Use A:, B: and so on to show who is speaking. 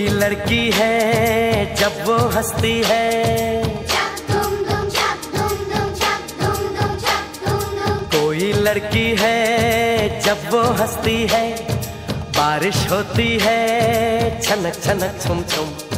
A: कोई लड़की है जब वो हंसती है, कोई लड़की है जब वो हंसती है, बारिश होती है छनक छनक छुम छुम।